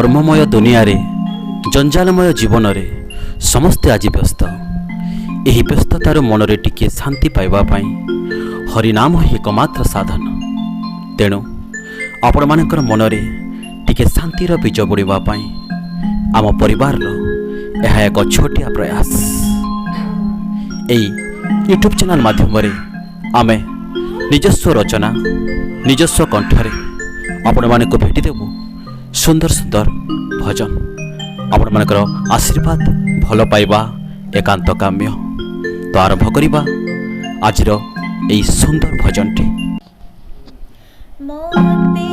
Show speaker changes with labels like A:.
A: कर्ममय दुनिया रे जंजालमय जीवन रे समस्ते आज व्यस्त। यही व्यस्ततार मन रे टिके शांति पाइबा पाई हरिनाम ही एकमात्र साधन। तेणु आपण मानकर मन रे टिके शांतिर बीज बुणिबा पाई आम परिवार यह एक छोटिया प्रयास। यही यूट्यूब चैनल माध्यम रे आमे निजस्व रचना निजस्व कंठरे आपण मानक भेटी देबु सुंदर सुंदर भजन। आपण मानकर आशीर्वाद भल पाइबा एकांत काम्य। तो आरंभ करिबा आजिर एई सुंदर भजनटी।
B: मोते